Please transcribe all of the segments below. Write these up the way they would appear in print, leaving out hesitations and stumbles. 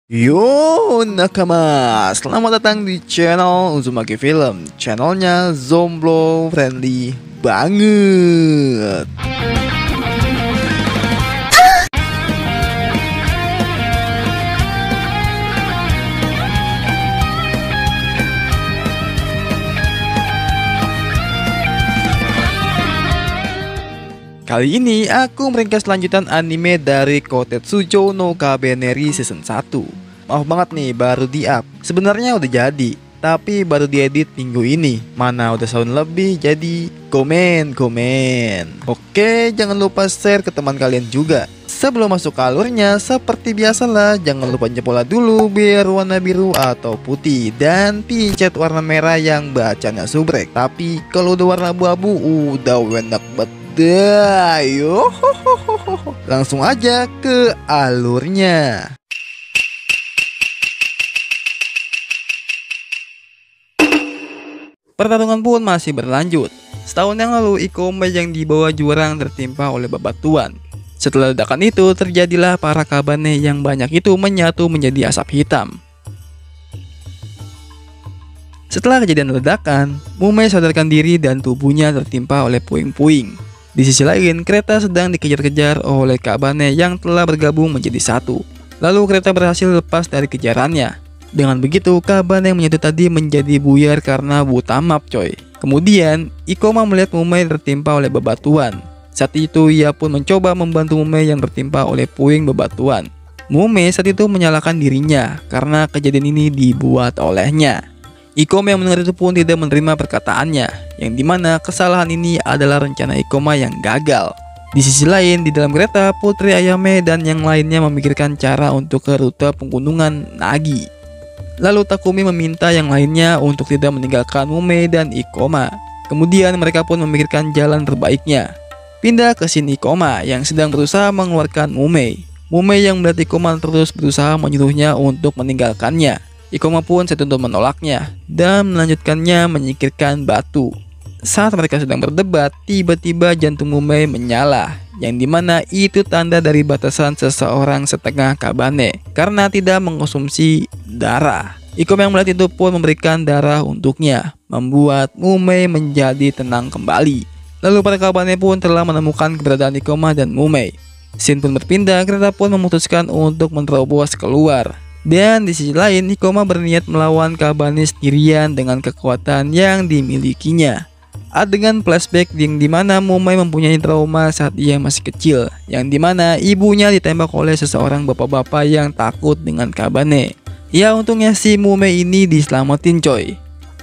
Yo nakama, selamat datang di channel Uzumaki Film. Channelnya Zomblo friendly banget. Kali ini aku meringkas lanjutan anime dari Kotetsujo no Kabaneri season 1. Maaf banget nih, baru di-up. Sebenarnya udah jadi, tapi baru diedit minggu ini. Mana udah setahun lebih, jadi komen. Oke, jangan lupa share ke teman kalian juga. Sebelum masuk ke alurnya, seperti biasalah, jangan lupa nyepola dulu biar warna biru atau putih, dan pencet warna merah yang bacanya subrek. Tapi kalau udah warna abu-abu, udah enak banget. Ayo, langsung aja ke alurnya. Pertarungan pun masih berlanjut. Setahun yang lalu, Ikome yang dibawa jurang tertimpa oleh bebatuan. Setelah ledakan itu, terjadilah para kabane yang banyak itu menyatu menjadi asap hitam. Setelah kejadian ledakan, Mume sadarkan diri dan tubuhnya tertimpa oleh puing-puing. Di sisi lain, kereta sedang dikejar-kejar oleh kabane yang telah bergabung menjadi satu. Lalu kereta berhasil lepas dari kejarannya. Dengan begitu, kabane yang menyatu tadi menjadi buyar karena buta map coy. Kemudian, Ikoma melihat Mume tertimpa oleh bebatuan. Saat itu, ia pun mencoba membantu Mume yang tertimpa oleh puing bebatuan. Mume saat itu menyalahkan dirinya karena kejadian ini dibuat olehnya. Ikome yang mendengar itu pun tidak menerima perkataannya, yang dimana kesalahan ini adalah rencana Ikoma yang gagal. Di sisi lain, di dalam kereta, Putri Ayame dan yang lainnya memikirkan cara untuk ke rute pegunungan Nagi. Lalu Takumi meminta yang lainnya untuk tidak meninggalkan Mume dan Ikoma. Kemudian mereka pun memikirkan jalan terbaiknya. Pindah ke Shin Ikoma yang sedang berusaha mengeluarkan Mume. Mume yang melihat Ikoma terus berusaha menyuruhnya untuk meninggalkannya. Ikoma pun setuju menolaknya dan melanjutkannya menyingkirkan batu. Saat mereka sedang berdebat, tiba-tiba jantung Mume menyala, yang dimana itu tanda dari batasan seseorang setengah kabane karena tidak mengkonsumsi darah. Ikoma yang melihat itu pun memberikan darah untuknya, membuat Mume menjadi tenang kembali. Lalu para kabane pun telah menemukan keberadaan Ikoma dan Mume. Shin pun berpindah, kereta pun memutuskan untuk menerobos keluar. Dan di sisi lain, Ikoma berniat melawan kabane sendirian dengan kekuatan yang dimilikinya. Adegan flashback yang dimana Mume mempunyai trauma saat ia masih kecil, yang dimana ibunya ditembak oleh seseorang bapak-bapak yang takut dengan kabane. Ya, untungnya si Mume ini diselamatin coy.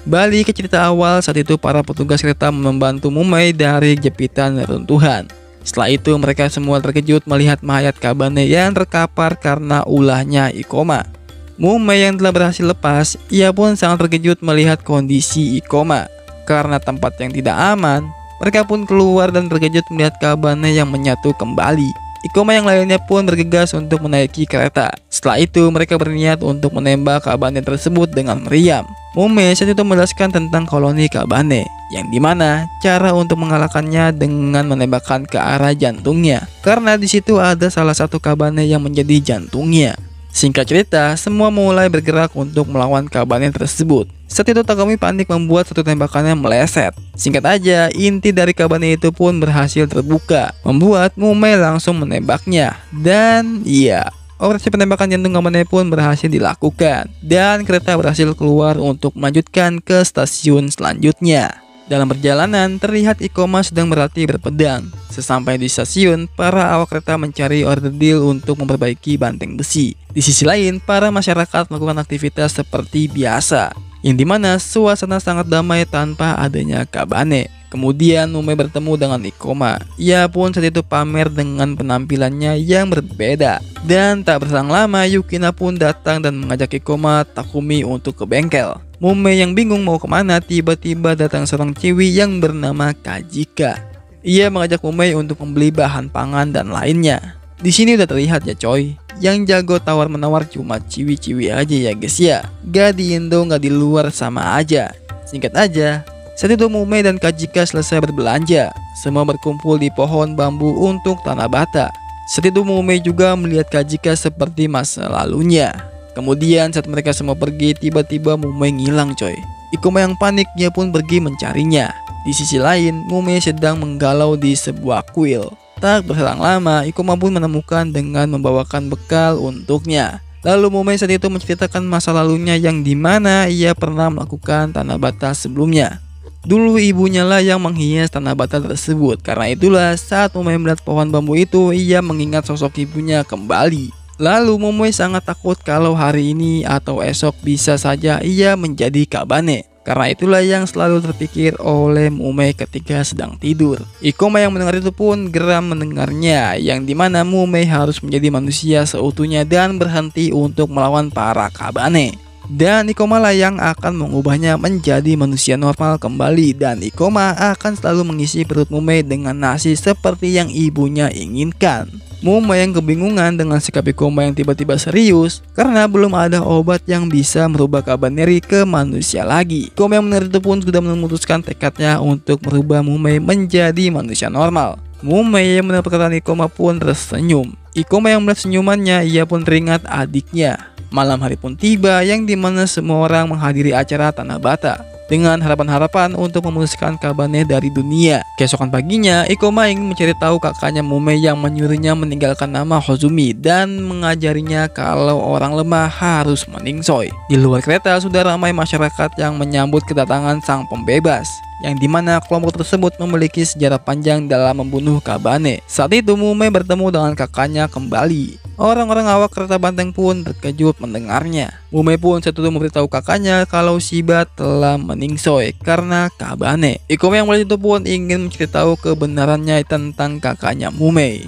Balik ke cerita awal, saat itu para petugas kereta membantu Mume dari jepitan reruntuhan. Setelah itu mereka semua terkejut melihat mayat kabane yang terkapar karena ulahnya Ikoma. Mume yang telah berhasil lepas, ia pun sangat terkejut melihat kondisi Ikoma. Karena tempat yang tidak aman, mereka pun keluar dan terkejut melihat kabane yang menyatu kembali. Ikoma yang lainnya pun bergegas untuk menaiki kereta. Setelah itu mereka berniat untuk menembak kabane tersebut dengan meriam. Mume saat itu menjelaskan tentang koloni kabane, yang dimana cara untuk mengalahkannya dengan menembakkan ke arah jantungnya, karena di situ ada salah satu kabane yang menjadi jantungnya. Singkat cerita, semua mulai bergerak untuk melawan kabane tersebut. Saat itu Takumi panik membuat satu tembakannya meleset. Singkat aja, inti dari kabane itu pun berhasil terbuka, membuat Mume langsung menembaknya. Dan iya, operasi penembakan jantung kabane pun berhasil dilakukan, dan kereta berhasil keluar untuk melanjutkan ke stasiun selanjutnya. Dalam perjalanan, terlihat Ikoma sedang berlatih berpedang. Sesampai di stasiun, para awak kereta mencari order deal untuk memperbaiki banteng besi. Di sisi lain, para masyarakat melakukan aktivitas seperti biasa, yang dimana suasana sangat damai tanpa adanya kabane. Kemudian Mume bertemu dengan Ikoma. Ia pun saat itu pamer dengan penampilannya yang berbeda. Dan tak berselang lama, Yukina pun datang dan mengajak Ikoma Takumi untuk ke bengkel. Mume yang bingung mau kemana, tiba-tiba datang seorang ciwi yang bernama Kajika. Ia mengajak Mume untuk membeli bahan pangan dan lainnya. Di sini udah terlihat ya coy, yang jago tawar-menawar cuma ciwi-ciwi aja ya guys ya. Gak di Indo, gak di luar, sama aja. Singkat aja, saat itu Mume dan Kajika selesai berbelanja. Semua berkumpul di pohon bambu untuk tanah bata. Saat itu Mume juga melihat Kajika seperti masa lalunya. Kemudian saat mereka semua pergi, tiba-tiba Mumei ngilang coy. Ikoma yang panik, dia pun pergi mencarinya. Di sisi lain, Mumei sedang menggalau di sebuah kuil. Tak berselang lama, Ikoma pun menemukan dengan membawakan bekal untuknya. Lalu Mumei saat itu menceritakan masa lalunya yang dimana ia pernah melakukan tanah bata sebelumnya. Dulu ibunya lah yang menghias tanah bata tersebut. Karena itulah saat Mumei melihat pohon bambu itu, ia mengingat sosok ibunya kembali. Lalu Mumei sangat takut kalau hari ini atau esok bisa saja ia menjadi Kabane. Karena itulah yang selalu terpikir oleh Mumei ketika sedang tidur. Ikoma yang mendengar itu pun geram mendengarnya, yang dimana Mumei harus menjadi manusia seutuhnya dan berhenti untuk melawan para Kabane. Dan Ikoma lah yang akan mengubahnya menjadi manusia normal kembali, dan Ikoma akan selalu mengisi perut Mumei dengan nasi seperti yang ibunya inginkan. Mumei yang kebingungan dengan sikap Ikoma yang tiba-tiba serius karena belum ada obat yang bisa merubah Kabaneri ke manusia lagi. Ikoma yang mendengar itu pun sudah memutuskan tekadnya untuk merubah Mumei menjadi manusia normal. Mumei yang mendengar perkataan Ikoma pun tersenyum. Ikoma yang melihat senyumannya, ia pun teringat adiknya. Malam hari pun tiba yang dimana semua orang menghadiri acara tanah bata dengan harapan-harapan untuk memutuskan Kabane dari dunia. Keesokan paginya, Ikoma ingin mencari tahu kakaknya Mumei yang menyuruhnya meninggalkan nama Hozumi dan mengajarinya kalau orang lemah harus meningsoy. Di luar kereta sudah ramai masyarakat yang menyambut kedatangan sang pembebas, yang dimana kelompok tersebut memiliki sejarah panjang dalam membunuh Kabane. Saat itu Mumei bertemu dengan kakaknya kembali. Orang-orang awak kereta banteng pun terkejut mendengarnya. Mumei pun saat itu memberitahu kakaknya kalau Shiba telah meningsoy karena Kabane. Ikoma yang melihat itu pun ingin mencari tahu kebenarannya tentang kakaknya Mumei.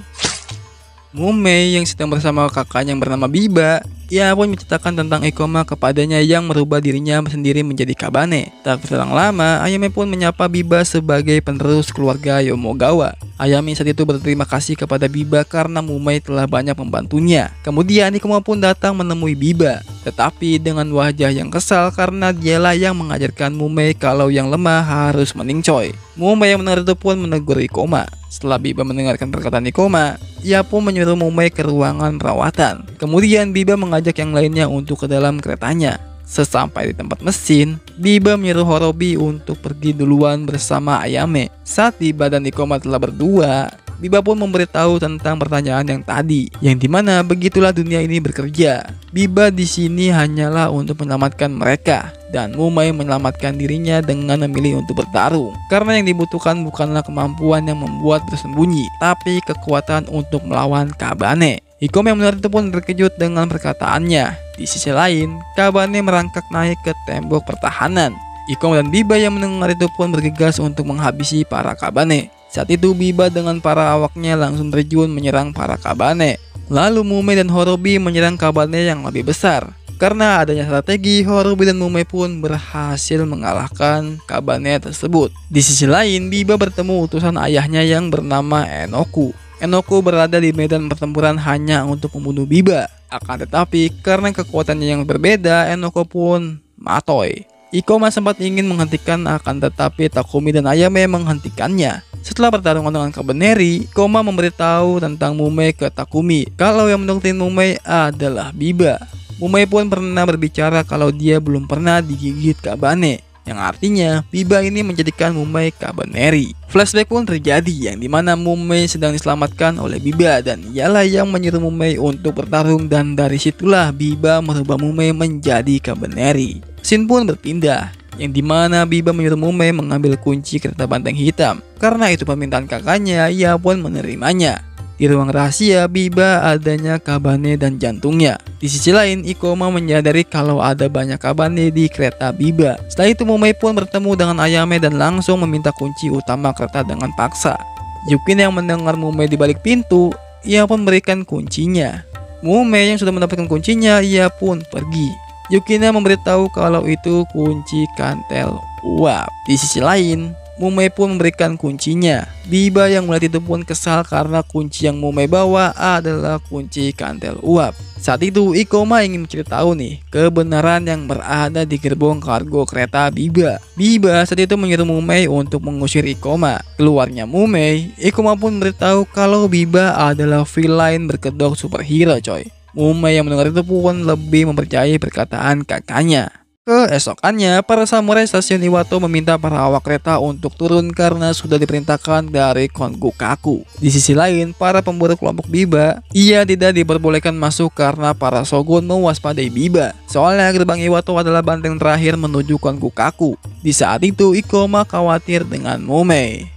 Mumei yang sedang bersama kakaknya yang bernama Biba, ia pun menceritakan tentang Ikoma kepadanya yang merubah dirinya sendiri menjadi Kabane. Tak berselang lama, Ayame pun menyapa Biba sebagai penerus keluarga Yomogawa. Ayame saat itu berterima kasih kepada Biba karena Mumei telah banyak membantunya. Kemudian Ikoma pun datang menemui Biba, tetapi dengan wajah yang kesal karena dialah yang mengajarkan Mumei kalau yang lemah harus meningsoy. Mumei yang mendengar itu pun menegur Ikoma. Setelah Biba mendengarkan perkataan Ikoma, ia pun menyuruh Mumei ke ruangan perawatan. Kemudian Biba mengajak yang lainnya untuk ke dalam keretanya. Sesampai di tempat mesin, Biba menyuruh Horobi untuk pergi duluan bersama Ayame. Saat Biba dan Ikoma telah berdua, Biba pun memberitahu tentang pertanyaan yang tadi, yang dimana begitulah dunia ini bekerja. Biba di sini hanyalah untuk menyelamatkan mereka, dan Mumei menyelamatkan dirinya dengan memilih untuk bertarung. Karena yang dibutuhkan bukanlah kemampuan yang membuat bersembunyi, tapi kekuatan untuk melawan Kabane. Ikoma yang mendengar itu pun terkejut dengan perkataannya. Di sisi lain, Kabane merangkak naik ke tembok pertahanan. Ikoma dan Biba yang mendengar itu pun bergegas untuk menghabisi para Kabane. Saat itu Biba dengan para awaknya langsung terjun menyerang para Kabane. Lalu Mumei dan Horobi menyerang Kabane yang lebih besar. Karena adanya strategi, Horobi dan Mumei pun berhasil mengalahkan Kabane tersebut. Di sisi lain, Biba bertemu utusan ayahnya yang bernama Enoku. Enoku berada di medan pertempuran hanya untuk membunuh Biba. Akan tetapi, karena kekuatannya yang berbeda, Enoku pun matoy. Ikoma sempat ingin menghentikan, akan tetapi Takumi dan Ayame menghentikannya. Setelah pertarungan dengan Kabaneri, Ikoma memberitahu tentang Mumei ke Takumi kalau yang mendoktrin Mumei adalah Biba. Mumei pun pernah berbicara kalau dia belum pernah digigit Kabane, yang artinya Biba ini menjadikan Mumei Kabaneri. Flashback pun terjadi, yang dimana Mumei sedang diselamatkan oleh Biba, dan ialah yang menyuruh Mumei untuk bertarung, dan dari situlah Biba merubah Mumei menjadi Kabaneri. Scene pun berpindah, yang dimana Biba menyuruh Mumei mengambil kunci kereta banteng hitam. Karena itu permintaan kakaknya, ia pun menerimanya. Di ruang rahasia, Biba adanya Kabane dan jantungnya. Di sisi lain, Ikoma menyadari kalau ada banyak Kabane di kereta Biba. Setelah itu Mumei pun bertemu dengan Ayame dan langsung meminta kunci utama kereta dengan paksa. Yukin yang mendengar Mumei di balik pintu, ia pun memberikan kuncinya. Mumei yang sudah mendapatkan kuncinya, ia pun pergi. Yukina memberitahu kalau itu kunci kantel uap. Di sisi lain, Mumei pun memberikan kuncinya. Biba yang melihat itu pun kesal karena kunci yang Mumei bawa adalah kunci kantel uap. Saat itu Ikoma ingin mencari tahu nih kebenaran yang berada di gerbong kargo kereta Biba. Biba saat itu menyuruh Mumei untuk mengusir Ikoma. Keluarnya Mumei, Ikoma pun memberitahu kalau Biba adalah villain berkedok superhero coy. Mumei yang mendengar itu pun lebih mempercayai perkataan kakaknya. Keesokannya, para samurai stasiun Iwato meminta para awak kereta untuk turun karena sudah diperintahkan dari Kongokaku. Di sisi lain, para pemburu kelompok Biba, ia tidak diperbolehkan masuk karena para shogun mewaspadai Biba. Soalnya gerbang Iwato adalah benteng terakhir menuju Kongokaku. Di saat itu, Ikoma khawatir dengan Mumei.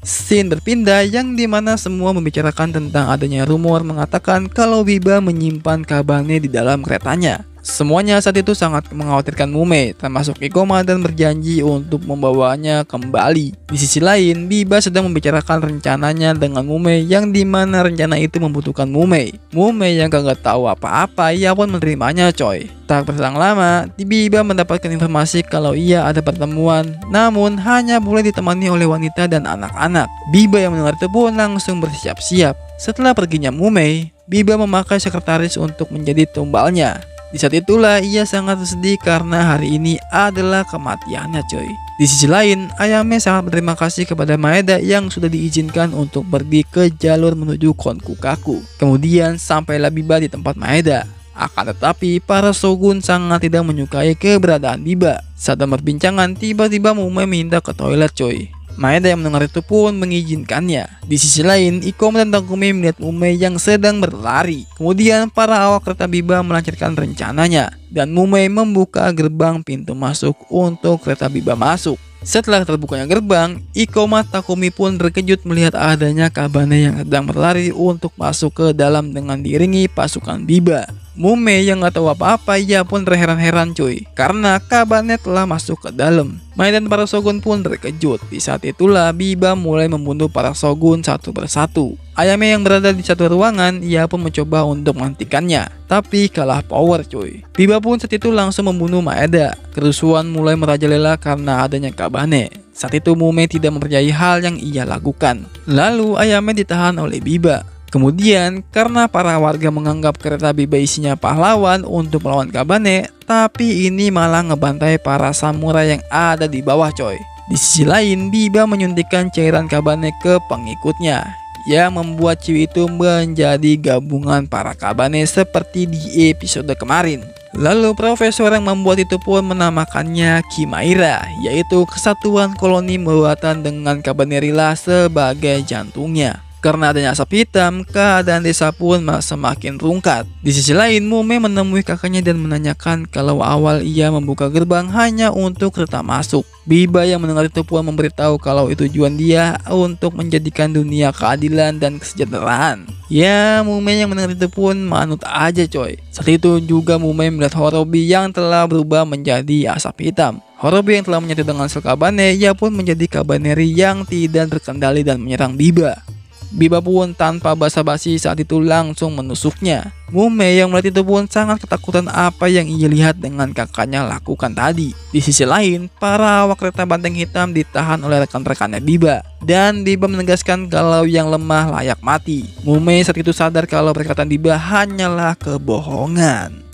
Scene berpindah yang dimana semua membicarakan tentang adanya rumor mengatakan kalau Biba menyimpan Kabane di dalam keretanya. Semuanya saat itu sangat mengkhawatirkan Mumei, termasuk Ikoma, dan berjanji untuk membawanya kembali. Di sisi lain, Biba sedang membicarakan rencananya dengan Mumei yang dimana rencana itu membutuhkan Mumei. Mumei yang gak tahu apa-apa, ia pun menerimanya coy. Tak berselang lama, Biba mendapatkan informasi kalau ia ada pertemuan, namun hanya boleh ditemani oleh wanita dan anak-anak. Biba yang mendengar itu pun langsung bersiap-siap. Setelah perginya Mumei, Biba memakai sekretaris untuk menjadi tumbalnya. Di saat itulah ia sangat sedih karena hari ini adalah kematiannya coy. Di sisi lain, Ayame sangat berterima kasih kepada Maeda yang sudah diizinkan untuk pergi ke jalur menuju Kongokaku. Kemudian sampailah Biba di tempat Maeda. Akan tetapi, para shogun sangat tidak menyukai keberadaan Biba. Saat perbincangan, tiba-tiba Mumei minta ke toilet coy. Maeda yang mendengar itu pun mengizinkannya. Di sisi lain, Ikoma dan Takumi melihat Mumei yang sedang berlari. Kemudian para awak kereta Biba melancarkan rencananya, dan Mumei membuka gerbang pintu masuk untuk kereta Biba masuk. Setelah terbukanya gerbang, Ikoma Takumi pun terkejut melihat adanya Kabane yang sedang berlari untuk masuk ke dalam dengan diiringi pasukan Biba. Mumei yang gak tahu apa-apa, ia pun terheran-heran cuy, karena Kabane telah masuk ke dalam. Mai dan para shogun pun terkejut. Di saat itulah Biba mulai membunuh para shogun satu persatu. Ayame yang berada di satu ruangan, ia pun mencoba untuk menghentikannya, tapi kalah power cuy. Biba pun saat itu langsung membunuh Maeda. Kerusuhan mulai merajalela karena adanya Kabane. Saat itu Mumei tidak mempercayai hal yang ia lakukan. Lalu Ayame ditahan oleh Biba. Kemudian karena para warga menganggap kereta Biba isinya pahlawan untuk melawan Kabane, tapi ini malah ngebantai para samurai yang ada di bawah coy. Di sisi lain, Biba menyuntikkan cairan Kabane ke pengikutnya, yang membuat Chiwi itu menjadi gabungan para Kabane seperti di episode kemarin. Lalu profesor yang membuat itu pun menamakannya Kimaira, yaitu kesatuan koloni buatan dengan Kabanerilla sebagai jantungnya. Karena adanya asap hitam, keadaan desa pun semakin rungkat. Di sisi lain, Mumei menemui kakaknya dan menanyakan kalau awal ia membuka gerbang hanya untuk kereta masuk. Biba yang mendengar itu pun memberitahu kalau itu tujuan dia untuk menjadikan dunia keadilan dan kesejahteraan. Ya, Mumei yang mendengar itu pun manut aja coy. Saat itu juga Mumei melihat Horobi yang telah berubah menjadi asap hitam. Horobi yang telah menyatu dengan sel Kabane, ia pun menjadi Kabaneri yang tidak terkendali dan menyerang Biba. Biba pun tanpa basa-basi saat itu langsung menusuknya. Mumei yang melihat itu pun sangat ketakutan apa yang ia lihat dengan kakaknya lakukan tadi. Di sisi lain, para awak kereta banteng hitam ditahan oleh rekan-rekannya Biba. Dan Biba menegaskan kalau yang lemah layak mati. Mumei saat itu sadar kalau perkataan Biba hanyalah kebohongan.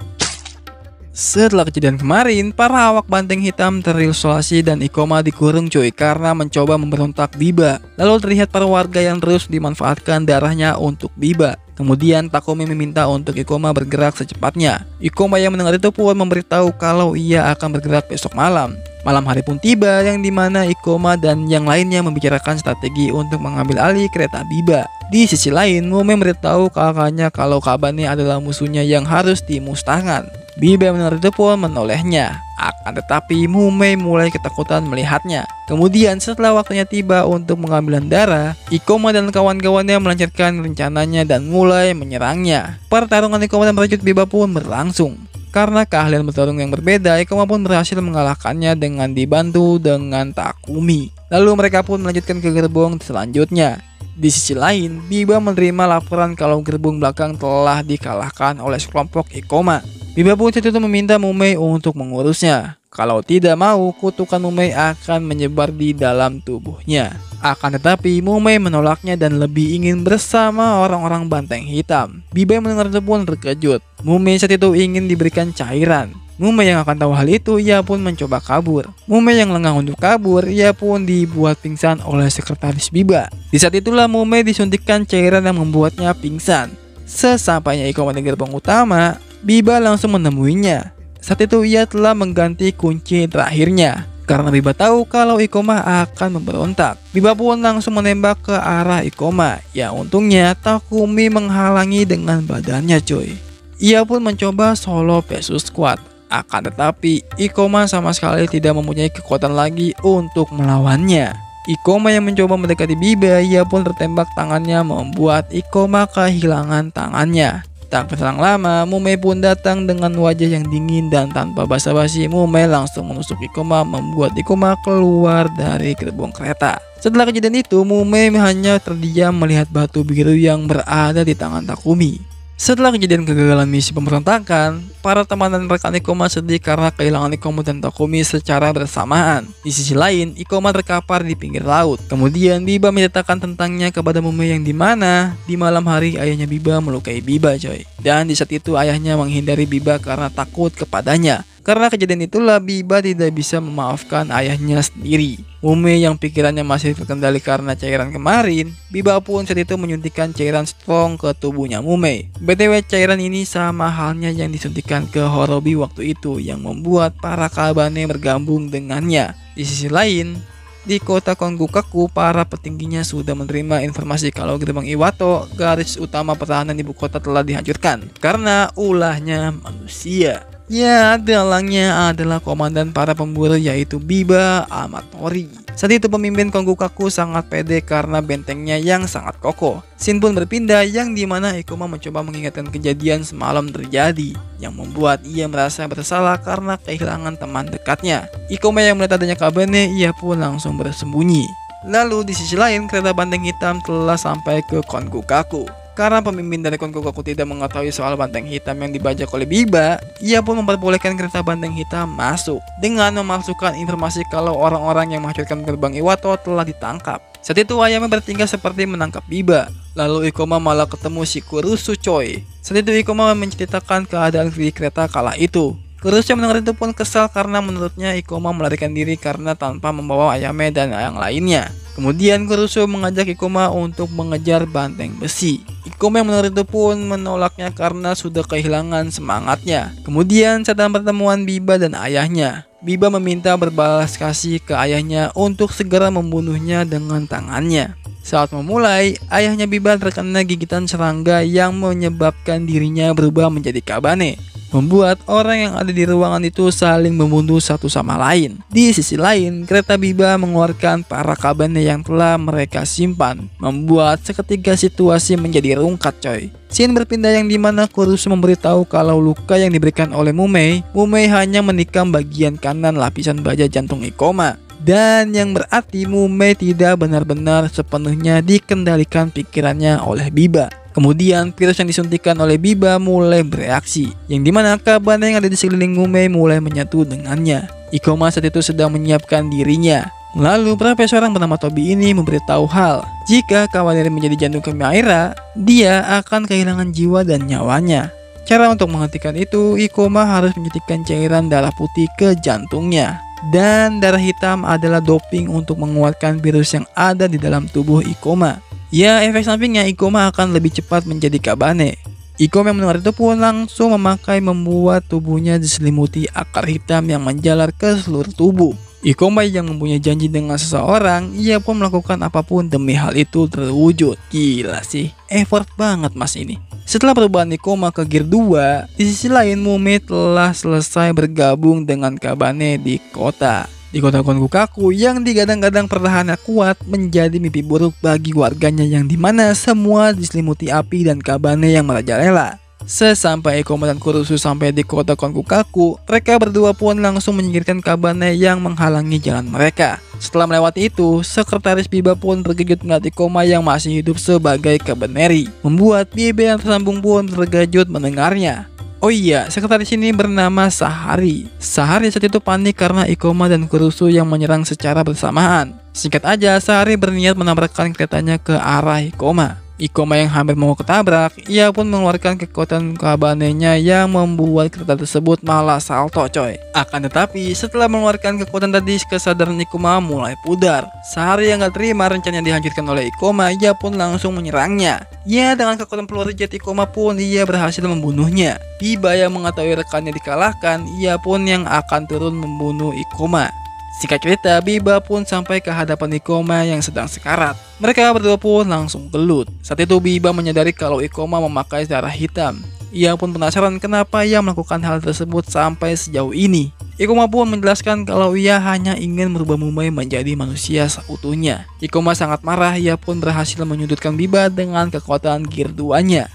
Setelah kejadian kemarin, para awak banteng hitam terisolasi dan Ikoma dikurung cuy karena mencoba memberontak Biba. Lalu terlihat para warga yang terus dimanfaatkan darahnya untuk Biba. Kemudian Takumi meminta untuk Ikoma bergerak secepatnya. Ikoma yang mendengar itu pun memberitahu kalau ia akan bergerak besok malam. Malam hari pun tiba yang dimana Ikoma dan yang lainnya membicarakan strategi untuk mengambil alih kereta Biba. Di sisi lain, Mumei memberitahu kakaknya kalau Kabane adalah musuhnya yang harus dimusnahkan. Biba yang mendengar itu pun menolehnya. Akan tetapi Mumei mulai ketakutan melihatnya. Kemudian setelah waktunya tiba untuk pengambilan darah, Ikoma dan kawan-kawannya melancarkan rencananya dan mulai menyerangnya. Pertarungan Ikoma dan prajurit Biba pun berlangsung. Karena keahlian bertarung yang berbeda, Ikoma pun berhasil mengalahkannya dengan dibantu dengan Takumi. Lalu mereka pun melanjutkan ke gerbong selanjutnya. Di sisi lain, Biba menerima laporan kalau gerbong belakang telah dikalahkan oleh sekelompok Ikoma. Biba pun saat itu meminta Mumei untuk mengurusnya. Kalau tidak mau, kutukan Mumei akan menyebar di dalam tubuhnya. Akan tetapi, Mumei menolaknya dan lebih ingin bersama orang-orang banteng hitam. Biba yang mendengar itu pun terkejut. Mumei saat itu ingin diberikan cairan. Mumei yang akan tahu hal itu, ia pun mencoba kabur. Mumei yang lengah untuk kabur, ia pun dibuat pingsan oleh sekretaris Biba. Di saat itulah Mumei disuntikkan cairan yang membuatnya pingsan. Sesampainya Ikoma di gerbang utama, Biba langsung menemuinya. Saat itu ia telah mengganti kunci terakhirnya. Karena Biba tahu kalau Ikoma akan memberontak, Biba pun langsung menembak ke arah Ikoma. Ya untungnya Takumi menghalangi dengan badannya cuy. Ia pun mencoba solo versus squad. Akan tetapi Ikoma sama sekali tidak mempunyai kekuatan lagi untuk melawannya. Ikoma yang mencoba mendekati Biba, ia pun tertembak tangannya membuat Ikoma kehilangan tangannya. Tak berselang lama, Mumei pun datang dengan wajah yang dingin dan tanpa basa-basi Mumei langsung menusuk Ikoma membuat Ikoma keluar dari gerbong kereta. Setelah kejadian itu, Mumei hanya terdiam melihat batu biru yang berada di tangan Takumi. Setelah kejadian kegagalan misi pemberontakan, para teman dan rekan Ikoma sedih karena kehilangan Ikoma dan Takumi secara bersamaan. Di sisi lain, Ikoma terkapar di pinggir laut. Kemudian Biba menceritakan tentangnya kepada Mumei yang dimana di malam hari ayahnya Biba melukai Biba coy. Dan di saat itu ayahnya menghindari Biba karena takut kepadanya. Karena kejadian itulah Biba tidak bisa memaafkan ayahnya sendiri. Mumei yang pikirannya masih terkendali karena cairan kemarin, Biba pun saat itu menyuntikkan cairan strong ke tubuhnya Mumei. BTW cairan ini sama halnya yang disuntikan ke Horobi waktu itu yang membuat para Kabane bergabung dengannya. Di sisi lain, di kota Kongokaku, para petingginya sudah menerima informasi kalau gerbang Iwato, garis utama pertahanan ibu kota, telah dihancurkan karena ulahnya manusia. Ya, dalangnya adalah komandan para pemburu yaitu Biba Amatori. Saat itu pemimpin Kongokaku sangat pede karena bentengnya yang sangat kokoh. Scene pun berpindah yang dimana Ikoma mencoba mengingatkan kejadian semalam terjadi, yang membuat ia merasa bersalah karena kehilangan teman dekatnya. Ikoma yang melihat adanya Kabane, ia pun langsung bersembunyi. Lalu di sisi lain, kereta banteng hitam telah sampai ke Kongokaku. Karena pemimpin dari Kongokaku tidak mengetahui soal banteng hitam yang dibajak oleh Biba, ia pun memperbolehkan kereta banteng hitam masuk dengan memasukkan informasi kalau orang-orang yang menghancurkan gerbang Iwato telah ditangkap. Saat itu ayamnya bertingkah seperti menangkap Biba. Lalu Ikoma malah ketemu si Kurusu coy. Saat itu Ikoma menceritakan keadaan di kereta kala itu. Kurusu yang mendengar itu pun kesal karena menurutnya Ikoma melarikan diri karena tanpa membawa Ayame dan yang lainnya. Kemudian Kurusu mengajak Ikoma untuk mengejar banteng besi. Ikoma yang mendengar itu pun menolaknya karena sudah kehilangan semangatnya. Kemudian saat pertemuan Biba dan ayahnya, Biba meminta berbalas kasih ke ayahnya untuk segera membunuhnya dengan tangannya. Saat memulai, ayahnya Biba terkena gigitan serangga yang menyebabkan dirinya berubah menjadi Kabane, membuat orang yang ada di ruangan itu saling membunuh satu sama lain. Di sisi lain, kereta Biba mengeluarkan para Kabane yang telah mereka simpan, membuat seketika situasi menjadi rungkat coy. Scene berpindah yang dimana Kurusu memberitahu kalau luka yang diberikan oleh Mumei hanya menikam bagian kanan lapisan baja jantung Ikoma. Dan yang berarti Mumei tidak benar-benar sepenuhnya dikendalikan pikirannya oleh Biba. Kemudian virus yang disuntikan oleh Biba mulai bereaksi, yang dimana Kabane yang ada di sekeliling Mumei mulai menyatu dengannya. Ikoma saat itu sedang menyiapkan dirinya. Lalu profesor yang bernama Tobi ini memberitahu hal, jika Kawaneri menjadi jantung Kamiaira, dia akan kehilangan jiwa dan nyawanya. Cara untuk menghentikan itu, Ikoma harus menyuntikkan cairan darah putih ke jantungnya. Dan darah hitam adalah doping untuk menguatkan virus yang ada di dalam tubuh Ikoma. Ya, efek sampingnya Ikoma akan lebih cepat menjadi Kabane. Ikoma yang mendengar itu pun langsung memakai membuat tubuhnya diselimuti akar hitam yang menjalar ke seluruh tubuh. Ikoma yang mempunyai janji dengan seseorang, ia pun melakukan apapun demi hal itu terwujud. Gila sih, effort banget mas ini. Setelah perubahan Ikoma ke Gear 2, di sisi lain Mumei telah selesai bergabung dengan Kabane di kota. Di kota Kongokaku yang digadang-gadang pertahanan kuat menjadi mimpi buruk bagi warganya yang dimana semua diselimuti api dan Kabane yang merajalela. Sesampai Ikoma dan Kurusu sampai di kota Kongokaku, mereka berdua pun langsung menyingkirkan Kabane yang menghalangi jalan mereka. Setelah melewati itu, sekretaris Biba pun terkejut melihat Ikoma yang masih hidup sebagai Kabaneri, membuat Biba yang tersambung pun terkejut mendengarnya. Oh iya, sekretaris ini bernama Sahari. Sahari saat itu panik karena Ikoma dan Kurusu yang menyerang secara bersamaan. Singkat aja, Sahari berniat menabrakkan keretanya ke arah Ikoma. Ikoma yang hampir mau ketabrak, ia pun mengeluarkan kekuatan Kabanenya yang membuat kereta tersebut malah salto coy. Akan tetapi setelah mengeluarkan kekuatan tadi, kesadaran Ikoma mulai pudar. Sehari yang gak terima rencananya dihancurkan oleh Ikoma, ia pun langsung menyerangnya. Ya, dengan kekuatan peluru jet Ikoma pun ia berhasil membunuhnya. Biba yang mengetahui rekannya dikalahkan, ia pun yang akan turun membunuh Ikoma. Singkat cerita, Biba pun sampai ke hadapan Ikoma yang sedang sekarat. Mereka berdua pun langsung gelut. Saat itu Biba menyadari kalau Ikoma memakai darah hitam. Ia pun penasaran kenapa ia melakukan hal tersebut sampai sejauh ini. Ikoma pun menjelaskan kalau ia hanya ingin merubah Mumei menjadi manusia seutuhnya. Ikoma sangat marah, ia pun berhasil menyudutkan Biba dengan kekuatan Gear 2-nya.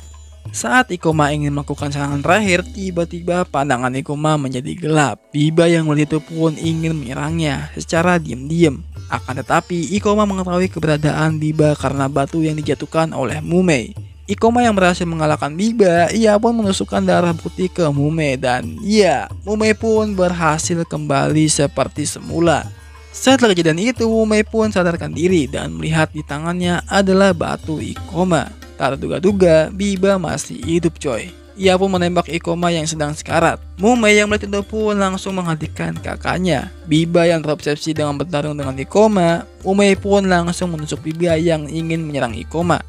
Saat Ikoma ingin melakukan serangan terakhir, tiba-tiba pandangan Ikoma menjadi gelap. Biba yang melihat itu pun ingin menyerangnya secara diam-diam. Akan tetapi, Ikoma mengetahui keberadaan Biba karena batu yang dijatuhkan oleh Mumei. Ikoma yang berhasil mengalahkan Biba, ia pun menusukkan darah putih ke Mumei dan ya, Mumei pun berhasil kembali seperti semula. Setelah kejadian itu, Mumei pun sadarkan diri dan melihat di tangannya adalah batu Ikoma. Tak terduga-duga, Biba masih hidup coy. Ia pun menembak Ikoma yang sedang sekarat. Mumei yang melihat itu pun langsung menghentikan kakaknya. Biba yang terobsesi dengan bertarung dengan Ikoma, Mumei pun langsung menusuk Biba yang ingin menyerang Ikoma.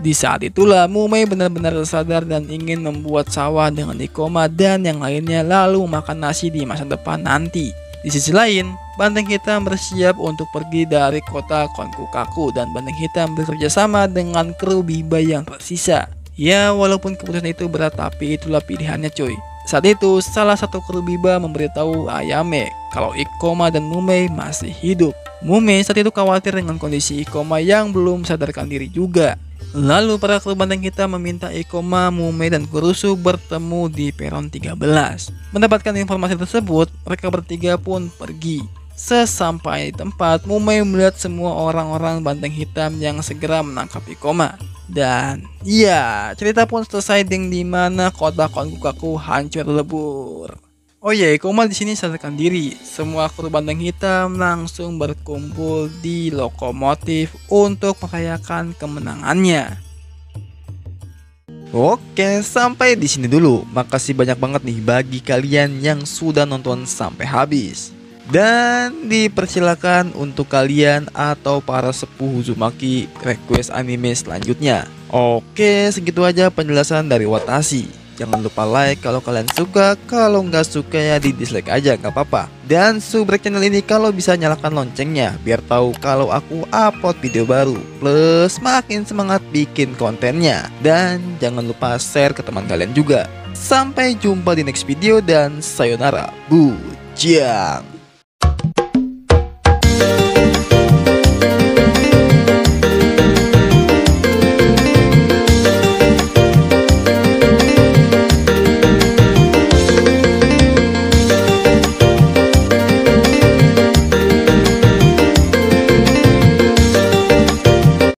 Di saat itulah Mumei benar-benar tersadar dan ingin membuat sawah dengan Ikoma dan yang lainnya lalu makan nasi di masa depan nanti. Di sisi lain, Banteng Hitam bersiap untuk pergi dari kota Konkukaku dan Banteng Hitam bekerja sama dengan kru Biba yang tersisa. Ya, walaupun keputusan itu berat tapi itulah pilihannya cuy. Saat itu, salah satu kru Biba memberitahu Ayame kalau Ikoma dan Mumei masih hidup. Mumei saat itu khawatir dengan kondisi Ikoma yang belum sadarkan diri juga. Lalu para kru Banteng Hitam meminta Ikoma, Mumei, dan Kurusu bertemu di peron 13. Mendapatkan informasi tersebut, mereka bertiga pun pergi. Sesampai di tempat, Mumei melihat semua orang-orang Banteng Hitam yang segera menangkap Ikoma. Dan ya, cerita pun selesai dengan dimana kota Konkukaku hancur lebur. Oh iya, Ikoma di sini sadarkan diri. Semua kru Banteng Hitam langsung berkumpul di lokomotif untuk merayakan kemenangannya. Oke, sampai di sini dulu. Makasih banyak banget nih bagi kalian yang sudah nonton sampai habis. Dan dipersilakan untuk kalian atau para sepuh Uzumaki request anime selanjutnya. Oke, segitu aja penjelasan dari Watashi. Jangan lupa like kalau kalian suka, kalau nggak suka ya di dislike aja nggak apa-apa. Dan subrek channel ini kalau bisa nyalakan loncengnya biar tahu kalau aku upload video baru. Plus makin semangat bikin kontennya. Dan jangan lupa share ke teman kalian juga. Sampai jumpa di next video dan sayonara, bujang.